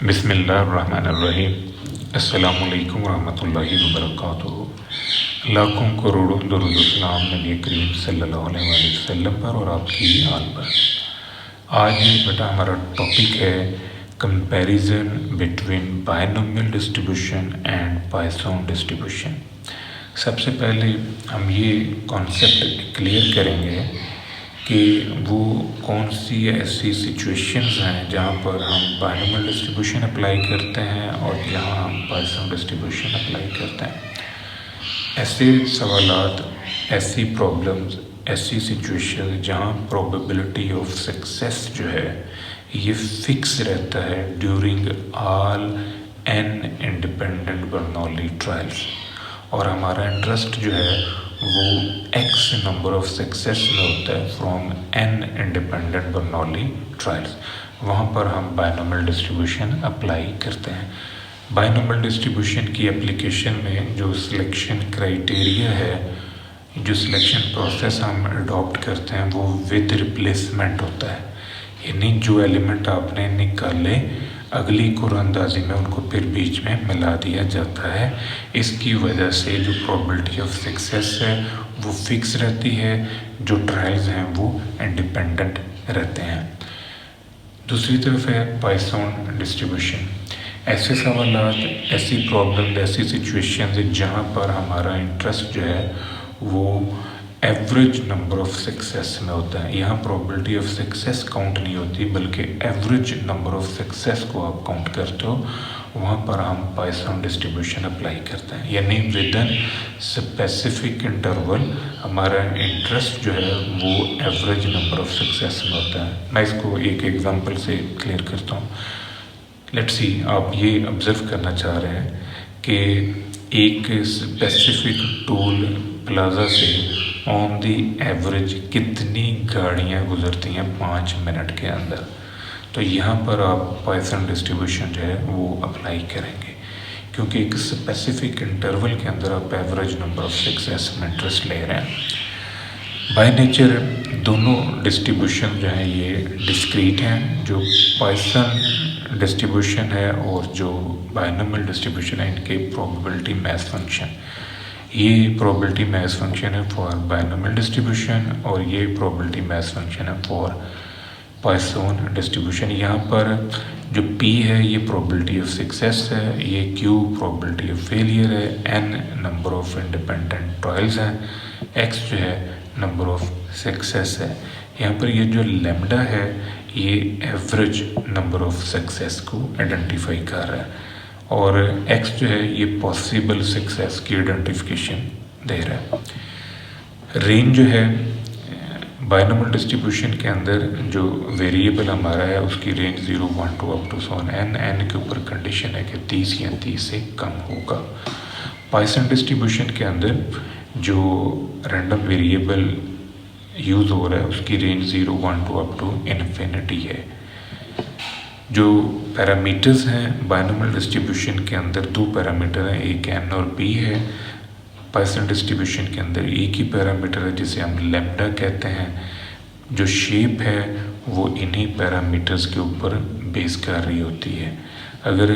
बिस्मिल्लाहिर्रहमानिर्रहीम। अस्सलामुअलैकुम रहमतुल्लाहि वबरकातुहू। लाखों करोड़ों दुरूद सलाम नबी करीम सल्लल्लाहु अलैहि वसल्लम पर और आपकी आल पर। आज बेटा हमारा टॉपिक है comparison between binomial distribution and Poisson distribution. सबसे पहले हम ये कॉन्सेप्ट क्लियर करेंगे कि वो कौन सी ऐसी सिचुएशंस हैं जहाँ पर हम बायनोमियल डिस्ट्रीब्यूशन अप्लाई करते हैं और जहाँ हम पॉइसन डिस्ट्रीब्यूशन अप्लाई करते हैं। ऐसे सवालात, ऐसी प्रॉब्लम्स, ऐसी सिचुएशन जहाँ प्रोबेबिलिटी ऑफ सक्सेस जो है ये फिक्स रहता है during all n independent Bernoulli trials, और हमारा इंटरेस्ट जो है वो x नंबर ऑफ सक्सेस में होता है from n independent Bernoulli trials. वहाँ पर हम बायनोमियल डिस्ट्रीब्यूशन अप्लाई करते हैं। बायनोमियल डिस्ट्रीब्यूशन की एप्लीकेशन में जो सिलेक्शन क्राइटेरिया है, जो सिलेक्शन प्रोसेस हम अडॉप्ट करते हैं वो विद रिप्लेसमेंट होता है, यानी जो एलिमेंट आपने निकाले अगली कुरानंदाजी में उनको फिर बीच में मिला दिया जाता है। इसकी वजह से जो प्रोबेबिलिटी ऑफ सक्सेस है वो फिक्स रहती है, जो ट्रायल्स हैं वो इंडिपेंडेंट रहते हैं। दूसरी तरफ है पॉइसन डिस्ट्रीब्यूशन। ऐसे सवालात, ऐसी प्रॉब्लम, ऐसी सिचुएशन जहाँ पर हमारा इंटरेस्ट जो है वो एवरेज नंबर ऑफ सक्सेस में होता है। यहाँ प्रोबेबिलिटी ऑफ सक्सेस काउंट नहीं होती बल्कि एवरेज नंबर ऑफ सक्सेस को आप काउंट करते हो। वहाँ पर हम पॉइसन डिस्ट्रीब्यूशन अप्लाई करते हैं, यानी विद इन स्पेसिफिक इंटरवल हमारा इंटरेस्ट जो है वो एवरेज नंबर ऑफ सक्सेस में होता है। मैं इसको एक एग्जांपल से क्लियर करता हूँ। लेट्स सी, आप ये ऑब्जर्व करना चाह रहे हैं कि एक स्पेसिफिक टोल प्लाजा से ऑन दी एवरेज कितनी गाड़ियाँ गुजरती हैं 5 मिनट के अंदर। तो यहाँ पर आप पॉइसन डिस्ट्रीब्यूशन जो है वो अप्लाई करेंगे, क्योंकि एक स्पेसिफिक इंटरवल के अंदर आप एवरेज नंबर ऑफ सक्सेस में इंटरेस्ट ले रहे हैं। बाय नेचर दोनों डिस्ट्रीब्यूशन जो है ये डिस्क्रीट हैं। जो पॉइसन डिस्ट्रीब्यूशन है और जो बायनोमियल डिस्ट्रीब्यूशन है, इनके प्रोबेबिलिटी मैथ फंक्शन, ये प्रोबेबिलिटी मैथ फंक्शन है फॉर बायनोमियल डिस्ट्रीब्यूशन और ये प्रोबेबिलिटी मैथ फंक्शन है फॉर पॉइसन डिस्ट्रीब्यूशन। यहाँ पर जो p है ये प्रोबेबिलिटी ऑफ सक्सेस है, ये q प्रोबेबिलिटी ऑफ फेलियर है, n number of independent trials हैं, x जो है नंबर ऑफ सक्सेस है। यहाँ पर ये जो लैम्डा है ये एवरेज नंबर ऑफ सक्सेस को आइडेंटिफाई कर रहा है, और x जो है ये पॉसिबल सक्सेस की आइडेंटिफिकेशन दे रहा है। रेंज जो है बायनोमियल डिस्ट्रीब्यूशन के अंदर जो वेरिएबल हमारा है उसकी range 0, 1, 2 up to so on n के ऊपर कंडीशन है कि 30 या 30 से कम होगा। पॉइसन डिस्ट्रीब्यूशन के अंदर जो रैंडम वेरिएबल यूज़ हो रहा है उसकी रेंज 0, 1, 2 अप टू इन्फिनिटी है। जो पैरामीटर्स हैं बायनोमियल डिस्ट्रीब्यूशन के अंदर, दो पैरामीटर हैं, एक n और p है। पॉइसन डिस्ट्रीब्यूशन के अंदर एक ही पैरामीटर है जिसे हम लैम्डा कहते हैं। जो शेप है वो इन्हीं पैरामीटर्स के ऊपर बेस कर रही होती है। अगर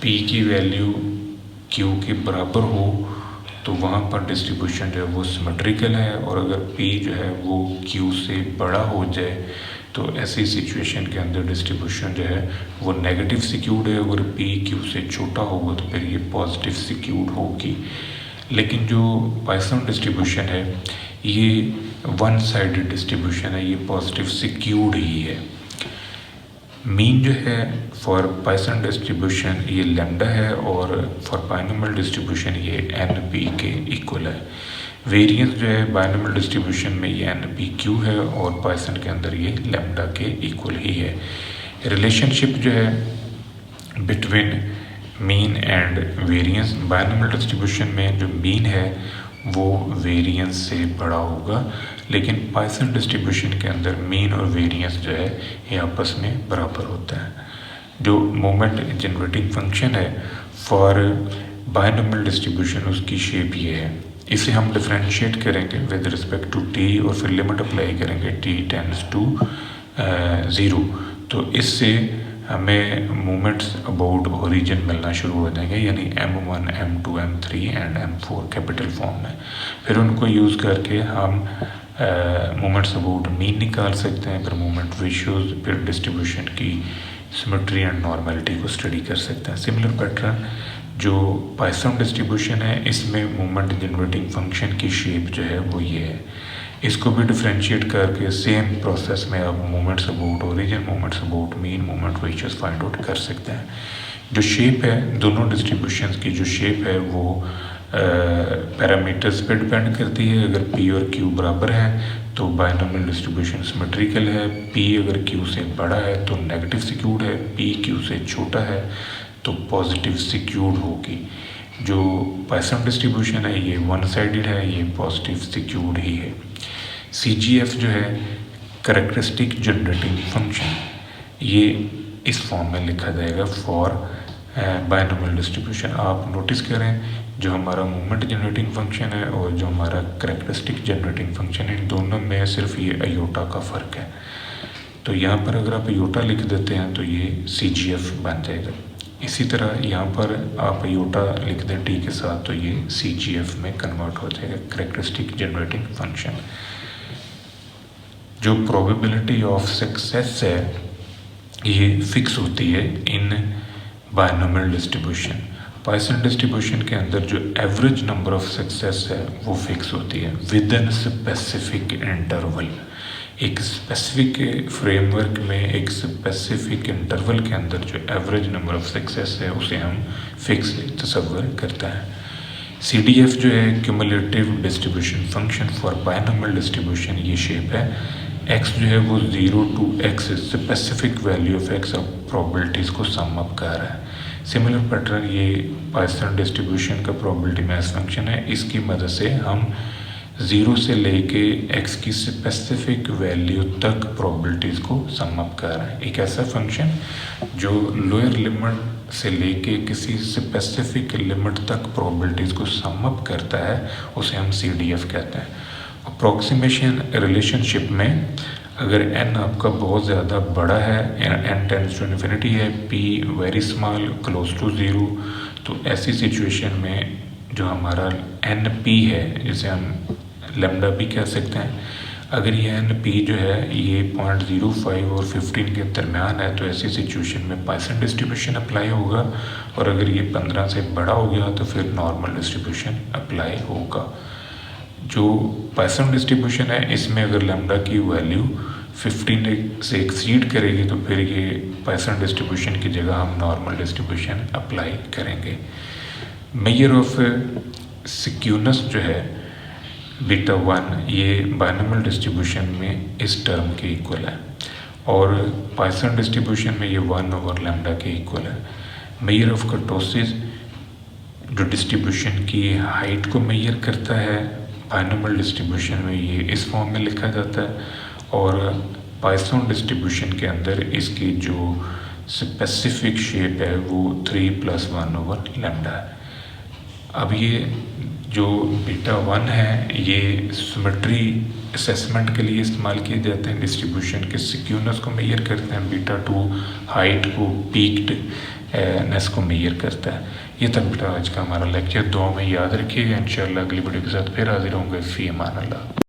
p की वैल्यू q के बराबर हो तो वहाँ पर डिस्ट्रीब्यूशन जो है वो सिमेट्रिकल है, और अगर p जो है वो q से बड़ा हो जाए तो ऐसी सिचुएशन के अंदर डिस्ट्रीब्यूशन जो है वो नेगेटिव सिक्यूड है। अगर p q से छोटा होगा तो फिर ये पॉजिटिव सिक्यूड होगी। लेकिन जो पॉइसन डिस्ट्रीब्यूशन है ये वन साइडेड डिस्ट्रीब्यूशन है, ये पॉजिटिव सिक्यूड ही है। मीन जो है फॉर पॉइसन डिस्ट्रीब्यूशन ये लैम्डा है, और फॉर बायनोमियल डिस्ट्रीब्यूशन ये n/p के इक्वल है। वेरिएंस जो है बायनोमियल डिस्ट्रीब्यूशन में ये n/p है और पॉइसन के अंदर ये लैम्डा के इक्वल ही है। रिलेशनशिप जो है between mean and variance, binomial distribution में जो मीन है वो वेरिएंस से बड़ा होगा, लेकिन पॉइसन डिस्ट्रीब्यूशन के अंदर मीन और वेरिएंस जो है ये आपस में बराबर होता है। जो मोमेंट जनरेटिंग फंक्शन है फॉर बायनोमियल डिस्ट्रीब्यूशन उसकी शेप ये है। इसे हम डिफरेंशिएट करेंगे विद रिस्पेक्ट टू t और फिर लिमिट अप्लाई करेंगे t टेंड्स टू 0। तो इससे हमें मोमेंट्स अबाउट ओरिजिन मिलना शुरू हो जाएंगे, यानी M1, M2, M3 and M4 capital form में। फिर उनको यूज़ करके हम मोमेंट्स अबाउट मीन निकाल सकते हैं, फिर मोमेंट रेशियोज, फिर डिस्ट्रीब्यूशन की सिमेट्री एंड नॉर्मेलिटी को स्टडी कर सकते हैं। सिमिलर पैटर्न जो पॉइसन डिस्ट्रीब्यूशन है, इसमें मोमेंट जनरेटिंग फंक्शन की शेप जो है वो ये है। इसको भी डिफ्रेंशिएट करके सेम प्रोसेस में आप moments about origin, moments about mean, moment ratios find out कर सकते हैं। जो शेप है दोनों डिस्ट्रीब्यूशंस की, जो शेप है वो पैरामीटर्स पे डिपेंड करती है। अगर P और Q बराबर हैं तो बाइनोमियल डिस्ट्रीब्यूशन सिमेट्रिकल है, P अगर Q से बड़ा है तो नेगेटिव सिक्यूड है, P Q से छोटा है तो पॉजिटिव सिक्यूड होगी। जो पॉइसन डिस्ट्रीब्यूशन है ये वन साइडेड है, ये पॉजिटिव सिक्यूड ही है। CGF जो है कैरेक्टरिस्टिक जनरेटिंग फंक्शन, ये इस फॉर्म में लिखा जाएगा फॉर बाइनोमियल डिस्ट्रीब्यूशन। आप नोटिस करें जो हमारा मोमेंट जनरेटिंग फंक्शन है और जो हमारा कैरेक्टरिस्टिक जनरेटिंग फंक्शन है, इन दोनों में सिर्फ ये अयोटा का फ़र्क है। तो यहाँ पर अगर आप अयोटा लिख देते हैं तो ये CGF बन जाएगा। इसी तरह यहाँ पर आप अयोटा लिख दें T के साथ तो ये CGF में कन्वर्ट हो जाएगा, कैरेक्टरिस्टिक जनरेटिंग फंक्शन। जो प्रोबेबिलिटी ऑफ सक्सेस है ये फिक्स होती है इन बाइनोमियल डिस्ट्रीब्यूशन। पॉइसन डिस्ट्रीब्यूशन के अंदर जो एवरेज नंबर ऑफ सक्सेस है वो फिक्स होती है विद इन स्पेसिफिक इंटरवल। एक स्पेसिफिक फ्रेमवर्क में एक स्पेसिफिक इंटरवल के अंदर जो एवरेज नंबर ऑफ सक्सेस है उसे हम फिक्स तस्वर करते हैं। CDF जो है cumulative distribution function for binomial distribution, ये शेप है। X जो है वो 0 to X specific value of X और प्रोबेबिलिटीज़ को सम अप कर रहा है। सिमिलर पैटर्न ये पॉइसन डिस्ट्रीब्यूशन का प्रोबेबिलिटी मैथ फंक्शन है। इसकी मदद से हम 0 से लेके X की स्पेसिफिक वैल्यू तक प्रोबेबिलिटीज़ को सम अप कर रहा है। एक ऐसा फंक्शन जो लोअर लिमिट से लेके किसी स्पेसिफिक लिमिट तक प्रोबेबिलिटीज़ को सम अप करता है उसे हम CDF कहते हैं। अप्रॉक्सीमेशन रिलेशनशिप में अगर n आपका बहुत ज़्यादा बड़ा है, n टेंड्स टू इन्फिनिटी है, p very small close to 0, तो ऐसी सिचुएशन में जो हमारा NP है, जिसे हम लैम्डा भी कह सकते हैं, अगर ये NP जो है ये 0.05 और 15 के दरमियान है तो ऐसी सिचुएशन में पॉइसन डिस्ट्रीब्यूशन अप्लाई होगा, और अगर ये 15 से बड़ा हो गया तो फिर नॉर्मल डिस्ट्रीब्यूशन अप्लाई होगा। जो पॉइसन डिस्ट्रीब्यूशन है इसमें अगर लैम्डा की वैल्यू 15 से एक्सीड करेगी तो फिर ये पॉइसन डिस्ट्रीब्यूशन की जगह हम नॉर्मल डिस्ट्रीब्यूशन अप्लाई करेंगे। मेजर ऑफ सिक्यूनेस जो है बीटा 1, ये बाइनोमियल डिस्ट्रीब्यूशन में इस टर्म के इक्वल है, और पॉइसन डिस्ट्रीब्यूशन में ये 1 ओवर लैम्डा के इक्वल है। मेजर ऑफ कर्टोसिस जो डिस्ट्रीब्यूशन की हाइट को मेजर करता है, बाइनोमियल डिस्ट्रीब्यूशन में ये इस फॉर्म में लिखा जाता है, और पॉइसन डिस्ट्रीब्यूशन के अंदर इसकी जो स्पेसिफिक शेप है वो 3+1 ओवर लैम्डा है। अब ये जो बीटा 1 है ये सिमेट्री असेसमेंट के लिए इस्तेमाल किए जाते हैं, डिस्ट्रीब्यूशन के सिक्यूनेस को मेजर करते हैं। बीटा 2 हाइट को, पीक्ड नेस को मेजर करता है। ये तक बेटा आज का हमारा लेक्चर। दुआ में याद रखिएगा। इंशाल्लाह अगली वीडियो के साथ फिर हाजिर होंगे। फ़ी अमान अल्लाह।